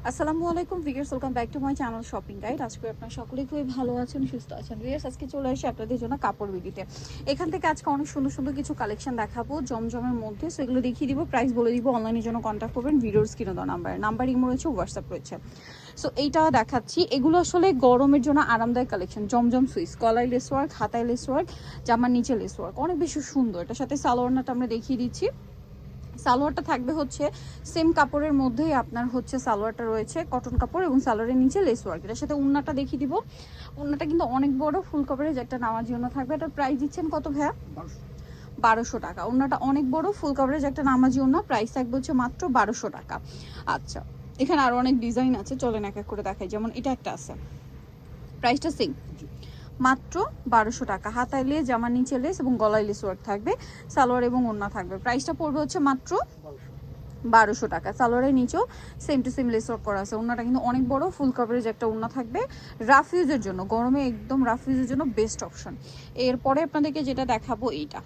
আসসালামু আলাইকুম viewers, welcome back to my channel shopping guide. আজকে আপনারা সকলেই খুবই ভালো আছেন, সুস্থ আছেন। ভিউয়ার্স, আজকে চলে আসি আপনাদের জন্য কাপড় ভিডিওতে। এখান থেকে আজকে অনেক সুন্দর সুন্দর কিছু কালেকশন দেখাবো জমজমের মধ্যে। সো এগুলো দেখিয়ে দিব, প্রাইস বলে দিব। অনলাইনের জন্য কন্ট্যাক্ট করবেন ভিডিওর স্ক্রিনে দেওয়া নাম্বার ইমো রয়েছে, হোয়াটসঅ্যাপ রয়েছে। সো এইটা দেখাচ্ছি, এগুলো আসলে গরমের জন্য আরামদায়ক কালেকশন। জমজম সুইস, গলায় লেস ওয়ার্ক, হাতায় লেস ওয়ার্ক, জামার নিচে লেস ওয়ার্ক, অনেক বেশি সুন্দর। এটার সাথে সালোয়ারটা আমরা দেখিয়ে দিচ্ছি। সালোয়ারটা থাকবে হচ্ছে সেম কাপড়ের মধ্যেই, আপনার হচ্ছে সালোয়ারটা রয়েছে কটন কাপড় এবং সালোয়ারের নিচে লেস ওয়ার্ক। এটার সাথে উন্নাটা দেখিয়ে দিব। উন্নাটা কিন্তু অনেক বড়, ফুল কভারেজ একটা নামার জন্য থাকবে। এটার প্রাইস দিচ্ছেন কত ভাইয়া? 1200 টাকা। উন্নাটা অনেক বড়, ফুল কভারেজ একটা নামাজি উন্না। প্রাইস থাকবে হচ্ছে মাত্র 1200 টাকা। আচ্ছা, এখানে আরো অনেক ডিজাইন আছে, চলেন এক এক করে দেখাই। যেমন এটা একটা আছে, প্রাইসটা সেম, মাত্র 1200 টাকা। হাতায় লেস, জামার নিচে লেস এবং গলায় লেস ওয়ার্ক থাকবে, সালোয়ার এবং ওড়না থাকবে। প্রাইসটা পড়বে হচ্ছে মাত্র 1200 টাকা। সালোয়ারের নিচেও same to same less work করা আছে। ওড়নাটা কিন্তু অনেক বড়, ফুল কভারেজ একটা ওড়না থাকবে। রাফ ইউজের জন্য, গরমে একদম রাফ ইউজের জন্য বেস্ট অপশন। এরপরে আপনাদেরকে যেটা দেখাবো এইটা,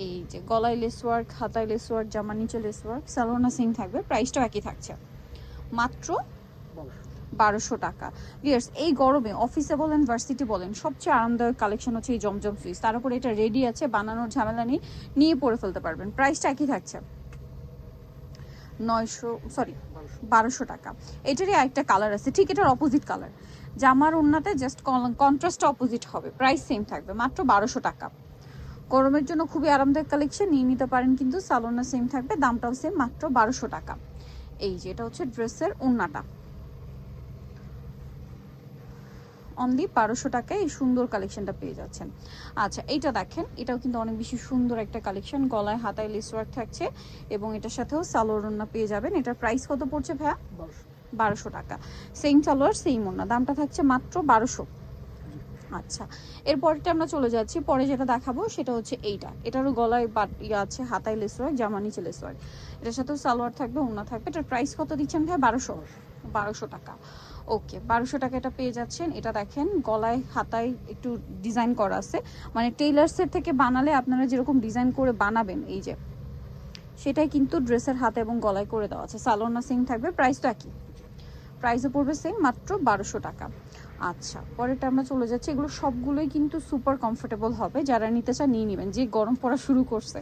এই যে গলায় লেস ওয়ার্ক, হাতায় লেস ওয়ার্ক, জামার নিচে লেস ওয়ার্ক, সালোয়ারটা সেম থাকবে। প্রাইসটাও একই থাকছে, মাত্র 1200 টাকা। ভিউয়ার্স, এই গরমে অফিসে বলেন, ভার্সিটি বলেন, সবচেয়ে আরামদায়ক কালেকশন হচ্ছে এই জমজম সুইচ। তার উপরে এটা রেডি আছে, বানানোর ঝামেলা নেই, নিয়ে পরে ফেলতে পারবেন। প্রাইসটা একই থাকছে, 1200 টাকা। এটারই আরেকটা কালার আছে, ঠিক এটার অপোজিট কালার। জামার ওড়নাতে জাস্ট কন্ট্রাস্টটা অপোজিট হবে, প্রাইস সেম থাকবে, মাত্র 1200 টাকা। গরমের জন্য খুবই আরামদায়ক কালেকশন, নিয়ে নিতে পারেন। কিন্তু সালোনা সেম থাকবে, দামটাও সেম, মাত্র 1200 টাকা। এই যে এটা হচ্ছে ড্রেসের ওড়নাটা, অনলি 1200 টাকায় এই সুন্দর কালেকশনটা পেয়ে যাচ্ছেন। আচ্ছা, এইটা দেখেন, এটাও কিন্তু অনেক বেশি সুন্দর একটা কালেকশন। গলায় হাতায় লেস ওয়ার্ক থাকছে এবং এটার সাথেও সালোয়ার ওড়না পেয়ে যাবেন। এটার প্রাইস কত পড়ছে ভাইয়া? 1200 টাকা। সেম সালোয়ার সেম ওড়না, দামটা থাকছে মাত্র 1200। আচ্ছা, এরপরটা আমরা চলে যাচ্ছি। পরে যেটা দেখাবো সেটা হচ্ছে এইটা। এটারও গলায় আছে, হাতায় লেস ওয়ার্ক, জামা নিচে লেস ওয়ার্ক। এটার সাথেও সালোয়ার থাকবে, ওড়না থাকবে। এটার প্রাইস কত দিচ্ছেন ভাই? 1200 টাকা। ওকে, 1200 টাকা এটা পেয়ে যাচ্ছেন। এটা দেখেন, গলায় হাতায় একটু ডিজাইন করা আছে, মানে টেইলার্সের থেকে বানালে আপনারা যেরকম ডিজাইন করে বানাবেন, এই যে সেটাই কিন্তু ড্রেসের হাতে এবং গলায় করে দেওয়া আছে। সালোয়ার সেম থাকবে, প্রাইসটা কি? প্রাইসও পড়বে সেম, মাত্র 1200 টাকা। আচ্ছা, পরেরটা আমরা চলে যাচ্ছি। এগুলো সবগুলোই কিন্তু সুপার কমফোর্টেবল হবে, যারা নিতে চান নিয়ে নেবেন। যে গরম পড়া শুরু করছে,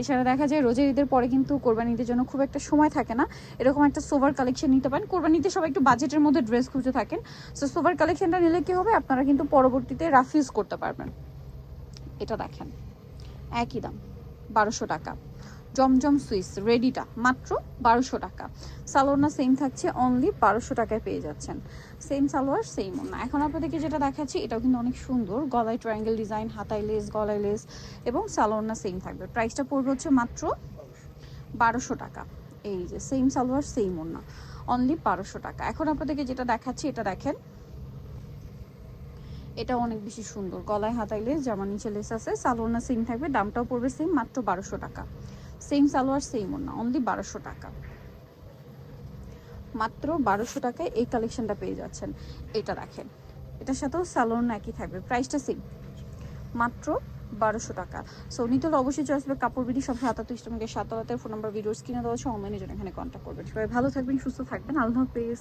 এছাড়া দেখা যায় রোজার ঈদের পরে কিন্তু কোরবানি ঈদের জন্য খুব একটা সময় থাকে না। এরকম একটা সোভার কালেকশন নিতে পারেন। কোরবানিতে সবাই একটু বাজেটের মধ্যে ড্রেস খুঁজে থাকেন, সো সোভার কালেকশনটা নিলে কি হবে, আপনারা কিন্তু পরবর্তীতে রাফিউজ করতে পারবেন। এটা দেখেন, একই দাম, 1200 টাকা। জমজম সুইস রেডিটা মাত্র 1200 টাকা। সালোয়ারটা সেম থাকছে, অনলি 1200 টাকায় পেয়ে যাচ্ছেন। সেম সালোয়ার সেম ওড়না। এখন আপনাদেরকে যেটা দেখাচ্ছি, এটাও কিন্তু অনেক সুন্দর। গলায় ট্রায়াঙ্গেল ডিজাইন, হাতায় লেস, গলায় লেস এবং সালোয়ারটা সেম থাকবে। প্রাইসটা পড়বে হচ্ছে মাত্র 1200 টাকা। এই যে সেম সালোয়ার সেম ওড়না, অনলি 1200 টাকা। এখন আপনাদেরকে যেটা দেখাচ্ছি, এটা দেখেন, এটা অনেক বেশি সুন্দর। গলায় হাতায় লেস, জামার নিচে লেস আছে, সালোয়ারটা সেম থাকবে, দামটাও পড়বে সেম, মাত্র 1200 টাকা। সেম সালোয়ার সেম ওড়না, অনলি 1200 টাকা। মাত্র 1200 টাকায় এই কালেকশনটা পেয়ে যাচ্ছেন। এটা দেখেন, এটার সাথেও সালোয়ার একই থাকবে, প্রাইসটা সেম, মাত্র 1200 টাকা। সো নিতে হলে অবশ্যই চলে আসবে কাপড় বিডি, সব 77 ইস্টার্ন 7 ফোন নাম্বার ভিডিওস কিনে দেওয়া আছে। অনলাইনে জন্য এখানে কন্ট্যাক্ট করবেন। সবাই ভালো থাকবেন, সুস্থ থাকবেন, আল্লাহ হাফেজ।